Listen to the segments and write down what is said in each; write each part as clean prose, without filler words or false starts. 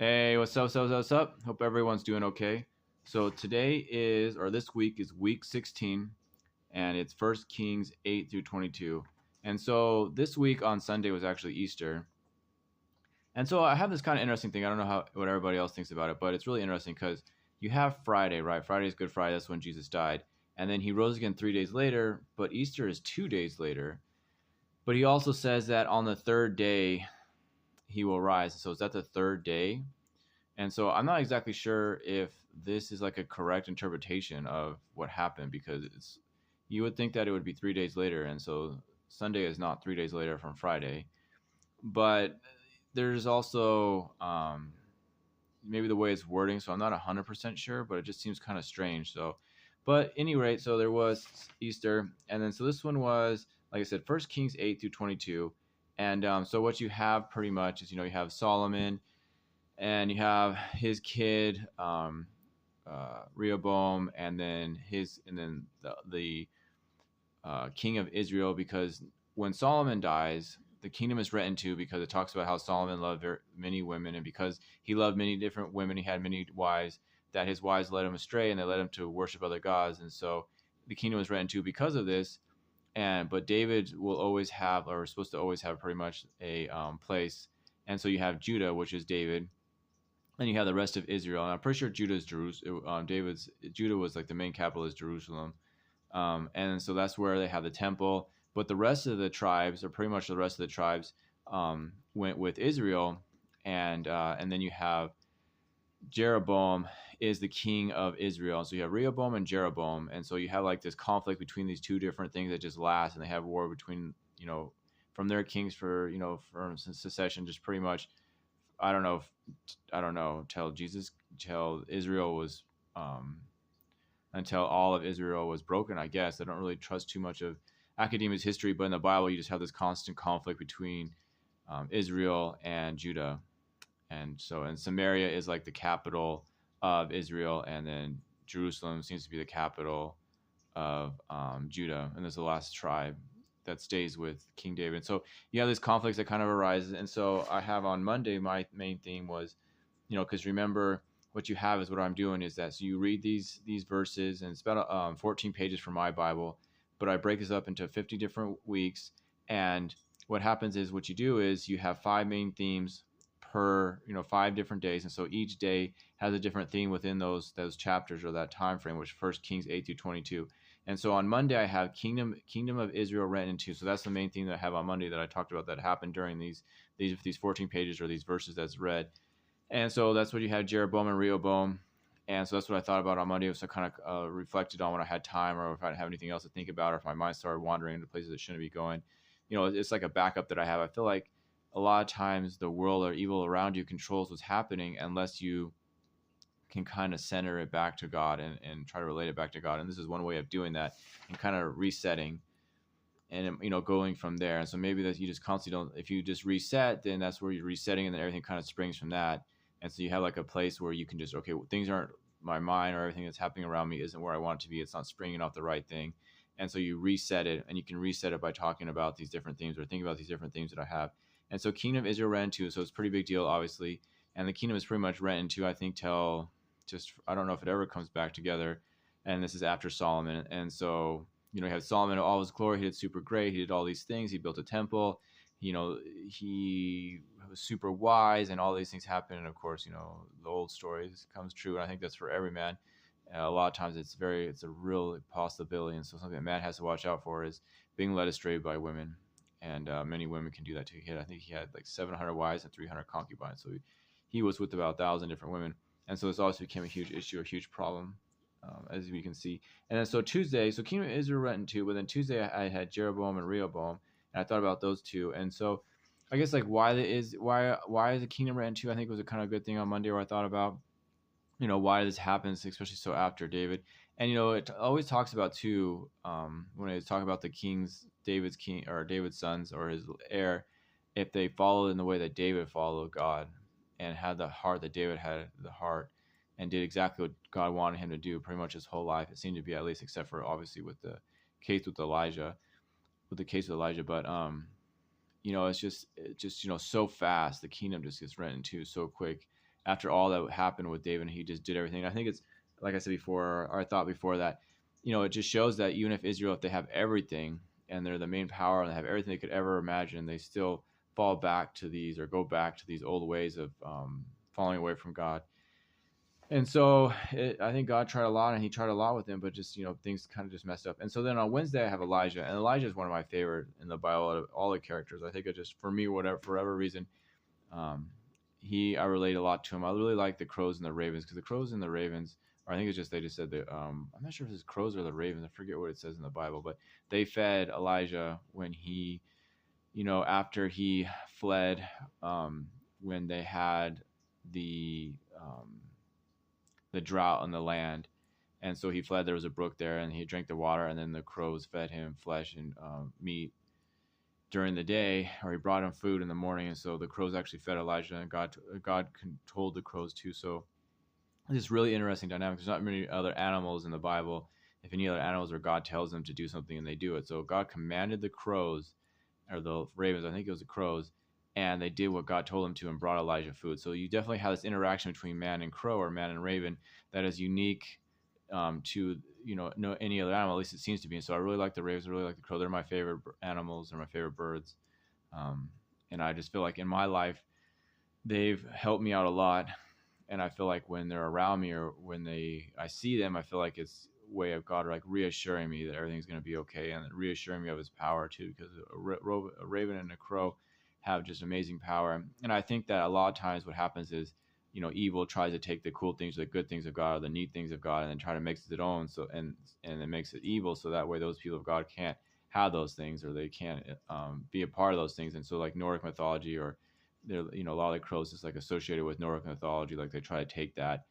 Hey, what's up? Hope everyone's doing okay. So today is, or this week is week 16, and it's First Kings 8 through 22. And so this week on Sunday was actually Easter. And so I have this kind of interesting thing. I don't know what everybody else thinks about it, but it's really interesting because you have Friday, right? Friday is Good Friday. That's when Jesus died. And then he rose again 3 days later, but Easter is 2 days later. But he also says that on the third day he will rise. So is that the third day? And so I'm not exactly sure if this is like a correct interpretation of what happened because you would think that it would be 3 days later, and so Sunday is not 3 days later from Friday. But there's also maybe the way it's wording, so I'm not 100% sure, but it just seems kind of strange. So, but any rate, so there was Easter, and then so this one was like I said, First Kings 8 through 22, and so what you have pretty much is you have Solomon and you have his kid Rehoboam, and then the king of Israel. Because when Solomon dies, the kingdom is rent in two because it talks about how Solomon loved many women, and because he loved many different women, he had many wives. That his wives led him astray, and they led him to worship other gods, and so the kingdom is rent in two because of this. But David will always have, or is supposed to always have, pretty much a place. And so you have Judah, which is David, then you have the rest of Israel, and I'm pretty sure Judah's Jerusalem. David's Judah was like the main capital is Jerusalem, and so that's where they have the temple. But the rest of the tribes, or pretty much the rest of the tribes, went with Israel, and then you have Jeroboam is the king of Israel. So you have Rehoboam and Jeroboam, and so you have like this conflict between these two different things that just last, and they have war between from their kings for for secession, just pretty much. I don't know if I don't know till Israel was um, until all of Israel was broken. I guess I don't really trust too much of academia's history, but in the Bible you just have this constant conflict between Israel and Judah, and Samaria is like the capital of Israel, and then Jerusalem seems to be the capital of Judah, and there's the last tribe that stays with King David. So you have this conflict that kind of arises, and so I have on Monday my main theme was, because remember what you have is what I'm doing is that so you read these verses, and it's about 14 pages from my Bible, but I break this up into 50 different weeks, and what happens is what you do is you have five main themes per 5 different days, and so each day has a different theme within those chapters or that time frame, which First Kings 8 through 22. And so on Monday I have kingdom of Israel rent in two. So that's the main theme that I have on Monday that I talked about that happened during these 14 pages or these verses that's read. And so that's what you had, Jeroboam and Rehoboam. And so that's what I thought about on Monday. So I kind of reflected on when I had time, or if I didn't have anything else to think about, or if my mind started wandering into places it shouldn't be going. It's like a backup that I have. I feel like a lot of times the world or evil around you controls what's happening unless you can kind of center it back to God and try to relate it back to God. And this is one way of doing that, and kind of resetting and going from there. And so maybe that you just constantly don't, if you just reset, then that's where you're resetting, and then everything kind of springs from that. And so you have like a place where you can just, okay, well, things aren't, my mind or everything that's happening around me isn't where I want it to be. It's not springing off the right thing. And so you reset it, and you can reset it by talking about these different themes or thinking about these different themes that I have. And so Kingdom of Israel ran into, so it's a pretty big deal, obviously. And the kingdom is pretty much ran into, I think, till just, I don't know if it ever comes back together. And this is after Solomon. And so, you have Solomon in all his glory. He did super great. He did all these things. He built a temple. He was super wise, and all these things happen. And of course, the old stories comes true. And I think that's for every man. A lot of times it's a real possibility. And so something that man has to watch out for is being led astray by women. And many women can do that too. I think he had like 700 wives and 300 concubines. So he was with about 1,000 different women. And so this also became a huge issue, a huge problem, as we can see. And then so Tuesday, so Kingdom of Israel went into, but then Tuesday I had Jeroboam and Rehoboam, and I thought about those two. And so I guess like why is the kingdom ran into, I think it was a kind of good thing on Monday where I thought about, why this happens, especially so after David. And it always talks about too, when it's talking about the David's sons or his heir, if they followed in the way that David followed God and had the heart that David had, the heart, and did exactly what God wanted him to do pretty much his whole life. It seemed to be, at least, except for obviously with the case with Elijah, but it's just so fast. The kingdom just gets rent into so quick. after all that happened with David, he just did everything. I think it's like I said before, or I thought before that, it just shows that even if Israel, if they have everything and they're the main power and they have everything they could ever imagine, they still fall back to these or go back to these old ways of falling away from God. And so I think God tried a lot, and he tried a lot with him, but just, things kind of just messed up. And so then on Wednesday, I have Elijah, and Elijah is one of my favorite in the Bible out of all the characters. I think it just, for me, for whatever reason, um, I relate a lot to him. I really like the crows and the ravens, because the crows and the ravens, or I think it's just, they just said that, I'm not sure if it's crows or the ravens. I forget what it says in the Bible, but they fed Elijah when he, after he fled, when they had the, the drought on the land. And so he fled. There was a brook there, and he drank the water, and then the crows fed him flesh and meat during the day, or he brought him food in the morning. And so the crows actually fed Elijah, and God told the crows to. So it's really interesting dynamic. There's not many other animals in the Bible. If any other animals, where God tells them to do something and they do it. So God commanded the crows, or the ravens, I think it was the crows, and they did what God told them to and brought Elijah food. So you definitely have this interaction between man and crow, or man and raven, that is unique to no any other animal. At least it seems to be. And so I really like the ravens. I really like the crow. They're my favorite animals. They're my favorite birds. And I just feel like in my life, they've helped me out a lot. And I feel like when they're around me, or when I see them, I feel like it's a way of God, like reassuring me that everything's going to be okay, and reassuring me of his power too, because a raven and a crow have just amazing power. And I think that a lot of times what happens is, evil tries to take the cool things, the good things of God, or the neat things of God, and then try to make it its own. So, and it makes it evil. So that way those people of God can't have those things, or they can't be a part of those things. And so, like Nordic mythology, or there, a lot of the crows is like associated with Nordic mythology. Like they try to take that,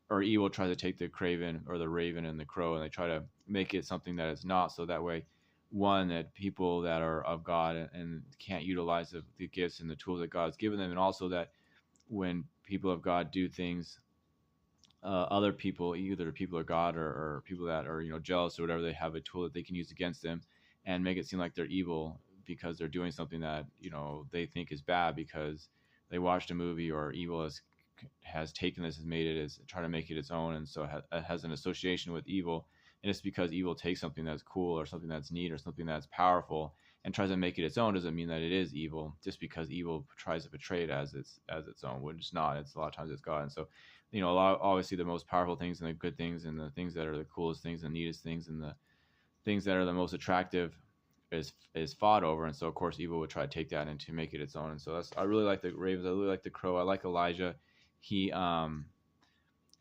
or evil tries to take the craven or the raven and the crow, and they try to make it something that it's not. So that way, one, that people that are of God and can't utilize the gifts and the tools that God's given them, and also that when people of God do things, other people, either people of God, or people that are jealous or whatever, they have a tool that they can use against them and make it seem like they're evil, because they're doing something that they think is bad, because they watched a movie, or evil has taken this, has made it, as try to make it its own, and so it has an association with evil. And it's because evil takes something that's cool, or something that's neat, or something that's powerful, and tries to make it its own, doesn't mean that it is evil. Just because evil tries to portray it as its own, which it's not. It's a lot of times it's God. And so, obviously the most powerful things, and the good things, and the things that are the coolest things, the neatest things, and the things that are the most attractive is fought over. And so of course evil would try to take that and to make it its own. And so I really like the ravens. I really like the crow. I like Elijah. He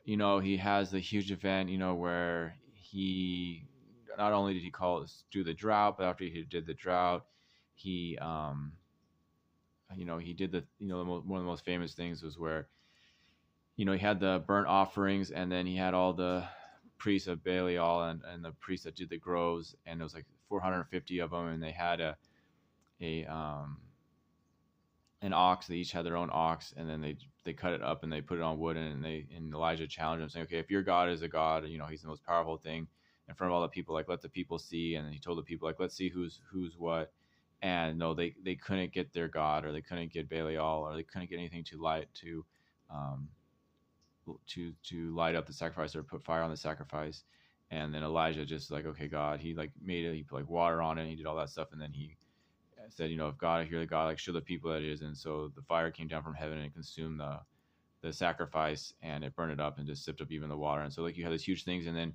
he has the huge event, where he not only did he do the drought, but after he did the drought, he he did one of the most famous things was where he had the burnt offerings, and then he had all the priests of Belial, and the priests that did the groves, and it was like 450 of them, and they had an ox. They each had their own ox, and then they cut it up and they put it on wood, and Elijah challenged him, saying, okay, if your God is a God, he's the most powerful thing in front of all the people, like let the people see. And he told the people, like, let's see who's what. And no, they couldn't get their God, or they couldn't get Belial, or they couldn't get anything to light up the sacrifice, or put fire on the sacrifice. And then Elijah just like, okay, God, he like made it, he put like water on it, and he did all that stuff, and then he said, if God, if you're the God, like show the people that it is. And so the fire came down from heaven and consumed the sacrifice, and it burned it up and just sipped up even the water. And so like you have these huge things, and then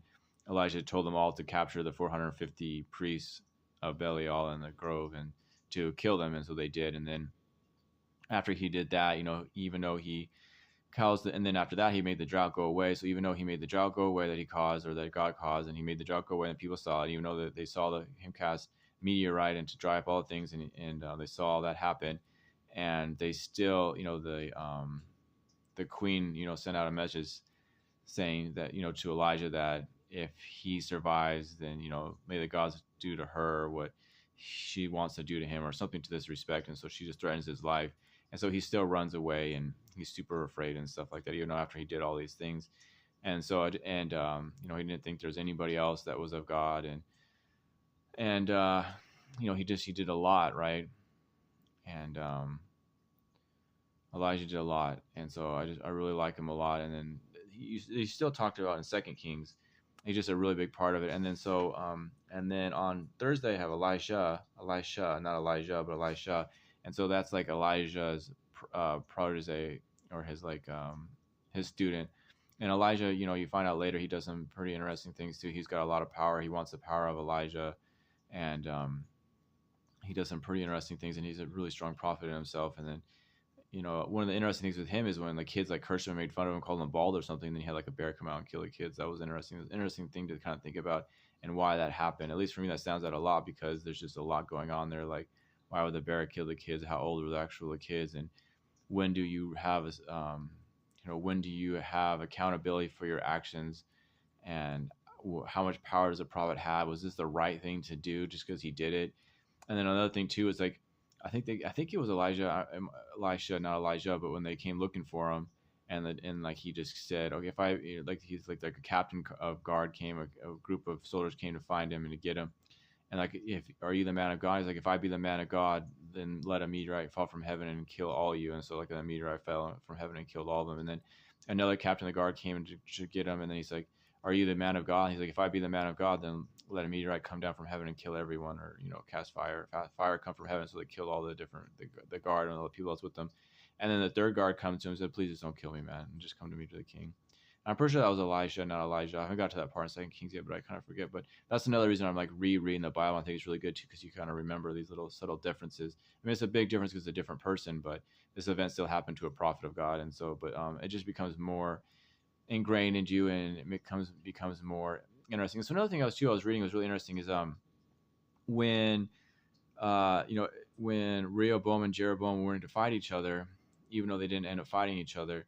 Elijah told them all to capture the 450 priests of Belial in the grove and to kill them. And so they did. And then after he did that, even though he caused and then after that he made the drought go away. So even though he made the drought go away that he caused, or that God caused, and he made the drought go away and people saw it, even though that they saw him cast meteorite and to dry up all things, and they saw all that happen, and they still, the queen, sent out a message saying that, to Elijah, that if he survives, then, may the gods do to her what she wants to do to him, or something to this respect. And so she just threatens his life. And so he still runs away, and he's super afraid and stuff like that, even though after he did all these things. And so, he didn't think there's anybody else that was of God. And he did a lot, right? And Elijah did a lot, and so I really like him a lot. And then he's still talked about in Second Kings. He's just a really big part of it. And then and then on Thursday I have Elisha, not Elijah, but Elisha, and so that's like Elijah's protege, or his his student. And Elijah, you find out later he does some pretty interesting things too. He's got a lot of power. He wants the power of Elijah, and he does some pretty interesting things. And he's a really strong prophet in himself. And then one of the interesting things with him is when the kids like cursed him, made fun of him, called him bald or something. Then he had like a bear come out and kill the kids. That was interesting. It was an interesting thing to kind of think about and why that happened. At least for me, that stands out a lot because there's just a lot going on there. Like, why would the bear kill the kids? How old were the actual kids? And when do you have, when do you have accountability for your actions? And how much power does a prophet have? Was this the right thing to do just because he did it? And then another thing too is like, I think it was Elisha, not Elijah, but when they came looking for him, and like he just said, okay, if I like he's like a captain of guard came, a group of soldiers came to find him and to get him, and like, if are you the man of God? He's like, if I be the man of God, then let a meteorite fall from heaven and kill all you. And so like a meteorite fell from heaven and killed all of them. And then another captain of the guard came to get him, and then he's like, are you the man of God? And he's like, if I be the man of God, then let a meteorite come down from heaven and kill everyone, or cast fire come from heaven. So they killed all the guard and all the people that's with them. And then the third guard comes to him and said, please just don't kill me, man, and just come to me, to the king. I'm pretty sure that was Elisha, not Elijah. I haven't got to that part in Second Kings yet, but I kind of forget. But that's another reason I'm like rereading the Bible. I think it's really good too, because you kind of remember these little subtle differences. I mean, it's a big difference because it's a different person, but this event still happened to a prophet of God, and so, but it just becomes more ingrained in you, and it becomes more interesting. So another thing I was reading was really interesting is when when Rehoboam and Jeroboam were to fight each other, even though they didn't end up fighting each other.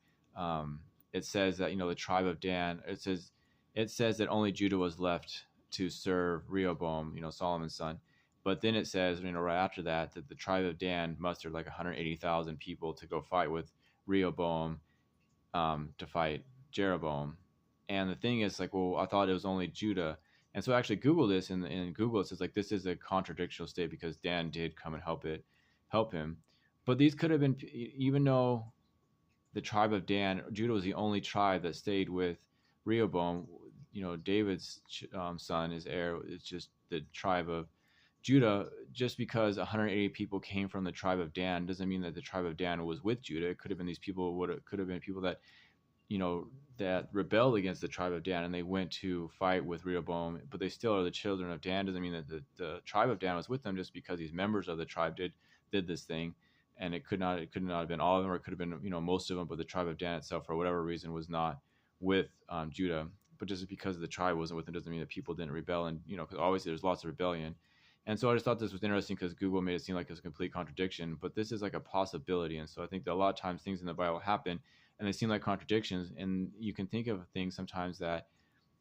It says that the tribe of Dan. It says that only Judah was left to serve Rehoboam, Solomon's son. But then it says, right after that the tribe of Dan mustered like 180,000 people to go fight with Rehoboam, to fight Jeroboam. And the thing is, like, well, I thought it was only Judah. And so I actually Googled this, and in Google it says like this is a contradictional state because Dan did come and help him. But these could have been, even though the tribe of Dan, Judah was the only tribe that stayed with Rehoboam. David's son, his heir, is just the tribe of Judah. Just because 180 people came from the tribe of Dan doesn't mean that the tribe of Dan was with Judah. It could have been these people could have been people that that rebelled against the tribe of Dan, and they went to fight with Rehoboam, but they still are the children of Dan. Doesn't mean that the tribe of Dan was with them just because these members of the tribe did this thing. And it could not have been all of them, or it could have been most of them, but the tribe of Dan itself, for whatever reason, was not with Judah. But just because the tribe wasn't with them doesn't mean that people didn't rebel. And because obviously there's lots of rebellion. And so I just thought this was interesting because Google made it seem like it's a complete contradiction, but this is like a possibility. And so I think that a lot of times things in the Bible happen and they seem like contradictions, and you can think of things sometimes that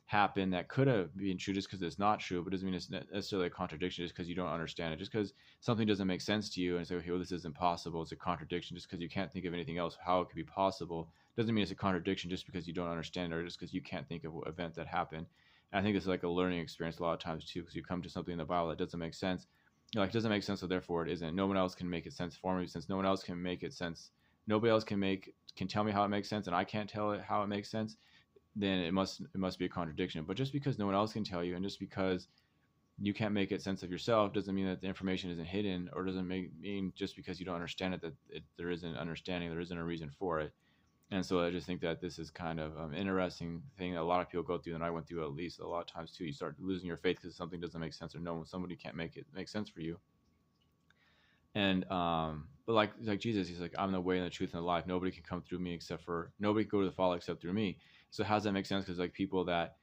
happen that could have been true just because it's not true, but doesn't mean it's necessarily a contradiction just because you don't understand it. Just because something doesn't make sense to you and say, okay, well, this isn't possible, it's a contradiction. Just because you can't think of anything else how it could be possible doesn't mean it's a contradiction just because you don't understand it, or just because you can't think of an event that happened. And I think it's like a learning experience a lot of times too, because you come to something in the Bible that doesn't make sense. You're like, it doesn't make sense, so therefore it isn't. No one else can make it sense for me. Since no one else can make it sense, nobody else can tell me how it makes sense, and I can't tell it how it makes sense, then it must be a contradiction. But just because no one else can tell you, and just because you can't make it sense of yourself, doesn't mean that the information isn't hidden, or doesn't mean just because you don't understand it that there isn't an understanding, there isn't a reason for it. And so I just think that this is kind of an interesting thing that a lot of people go through, and I went through at least a lot of times too. You start losing your faith because something doesn't make sense, or somebody can't make it make sense for you. And but like Jesus, he's like, I'm the way and the truth and the life. Nobody can come through me nobody can go to the Father except through me. So how does that make sense? Because like people that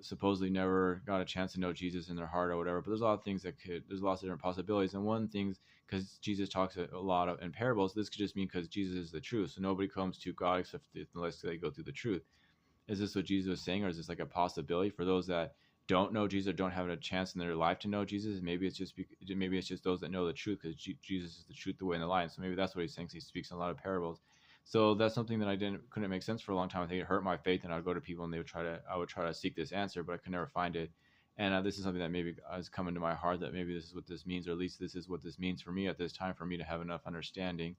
supposedly never got a chance to know Jesus in their heart or whatever. But there's a lot of things there's lots of different possibilities. And one thing, because Jesus talks a lot in parables, this could just mean because Jesus is the truth. So nobody comes to God unless they go through the truth. Is this what Jesus was saying, or is this like a possibility for those that don't know Jesus or don't have a chance in their life to know Jesus? Maybe it's just those that know the truth, because Jesus is the truth, the way, and the life. So maybe that's what he's saying. So he speaks in a lot of parables. So that's something that couldn't make sense for a long time. I think it hurt my faith, and I would go to people and I would try to seek this answer, but I could never find it. And this is something that maybe has come into my heart, that maybe this is what this means, or at least this is what this means for me at this time, for me to have enough understanding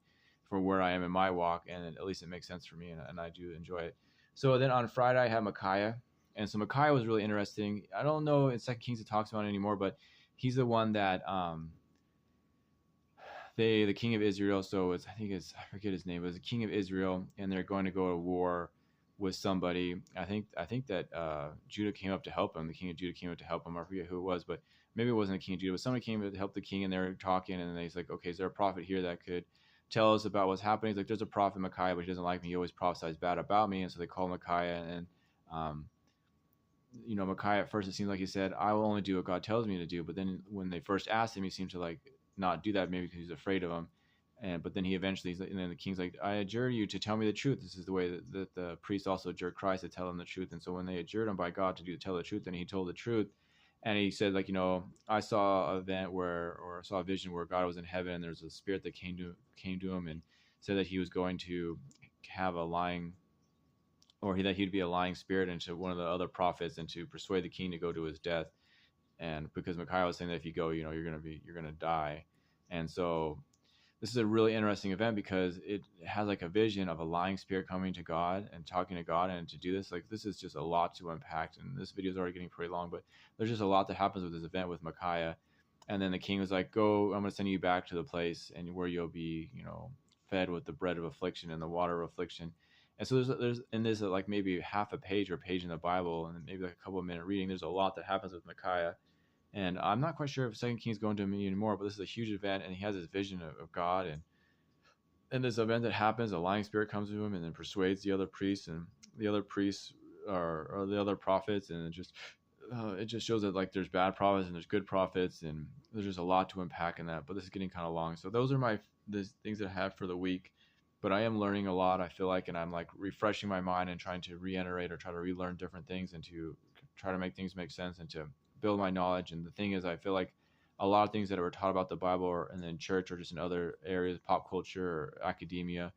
for where I am in my walk, and at least it makes sense for me, and I do enjoy it. So then on Friday I have Micaiah, and so Micaiah was really interesting. I don't know in Second Kings it talks about it anymore, but he's the one that the king of Israel. So it's, I think it's, I forget his name, but it's the king of Israel, and they're going to go to war with somebody. I think that Judah came up to help him. The king of Judah came up to help him. I forget who it was, but maybe it wasn't the king of Judah, but somebody came to help the king, and they're talking, and he's like, okay, is there a prophet here that could tell us about what's happening? He's like, there's a prophet Micaiah, but he doesn't like me. He always prophesies bad about me, and so they call Micaiah, and um, Micaiah at first it seems like he said, I will only do what God tells me to do. But then when they first asked him, he seemed to like not do that, maybe because he's afraid of him. But then he eventually, and then the king's like, I adjure you to tell me the truth. This is the way that the priests also adjure Christ to tell him the truth. And so when they adjured him by God to tell the truth, then he told the truth. And he said, like, I saw an event or saw a vision where God was in heaven, and there's a spirit that came to him and said that he was going to have a lying, or that he'd be a lying spirit into one of the other prophets, and to persuade the king to go to his death. And because Micaiah was saying that if you go, you're gonna die. And so this is a really interesting event because it has like a vision of a lying spirit coming to God and talking to God. And to do this, like, this is just a lot to unpack, and this video is already getting pretty long, but there's just a lot that happens with this event with Micaiah. And then the king was like, go, I'm going to send you back to the place and where you'll be, fed with the bread of affliction and the water of affliction. And so there's in this, like, maybe half a page or a page in the Bible, and maybe like a couple of minute reading, there's a lot that happens with Micaiah. And I'm not quite sure if Second Kings going to me anymore, but this is a huge event, and he has this vision of God. And this event that happens, a lying spirit comes to him and then persuades the other priests, and the other priests are the other prophets. And it just shows that, like, there's bad prophets and there's good prophets, and there's just a lot to unpack in that. But this is getting kind of long. So those are the things that I have for the week. But I am learning a lot, I feel like, and I'm like refreshing my mind and trying to reiterate or try to relearn different things, and to try to make things make sense, and to build my knowledge. And the thing is, I feel like a lot of things that were taught about the Bible and in church, or just in other areas, pop culture or academia,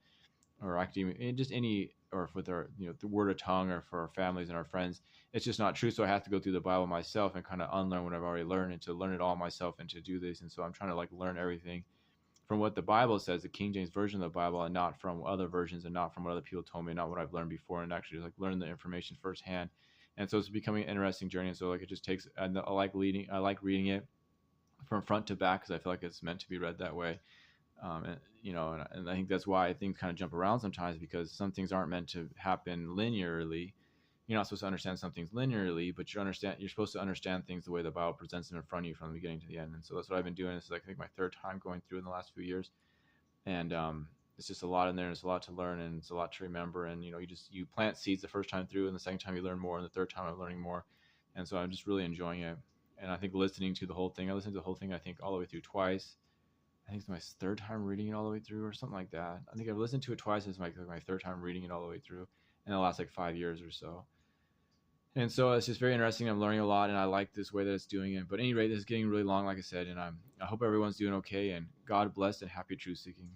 and just any, or with our, the word of tongue, or for our families and our friends, it's just not true. So I have to go through the Bible myself and kind of unlearn what I've already learned, and to learn it all myself, and to do this. And so I'm trying to like learn everything from what the Bible says, the King James version of the Bible, and not from other versions, and not from what other people told me, not what I've learned before, and actually like learn the information firsthand. And so it's becoming an interesting journey. And so, like, it just takes, I like reading it from front to back, because I feel like it's meant to be read that way. And I think that's why things kind of jump around sometimes, because some things aren't meant to happen linearly. You're not supposed to understand some things linearly, but you're supposed to understand things the way the Bible presents them in front of you from the beginning to the end. And so that's what I've been doing. This is, like, I think, my third time going through in the last few years. And it's just a lot in there, and it's a lot to learn, and it's a lot to remember. And you plant seeds the first time through, and the second time you learn more, and the third time I'm learning more. And so I'm just really enjoying it. And I think listening to the whole thing, I listened to the whole thing, I think, all the way through twice. I think it's my third time reading it all the way through, or something like that. I think I've listened to it twice. It's my third time reading it all the way through in the last like 5 years or so. And so it's just very interesting. I'm learning a lot, and I like this way that it's doing it. But at any rate, this is getting really long, like I said, and I hope everyone's doing okay, and God bless, and happy truth seeking.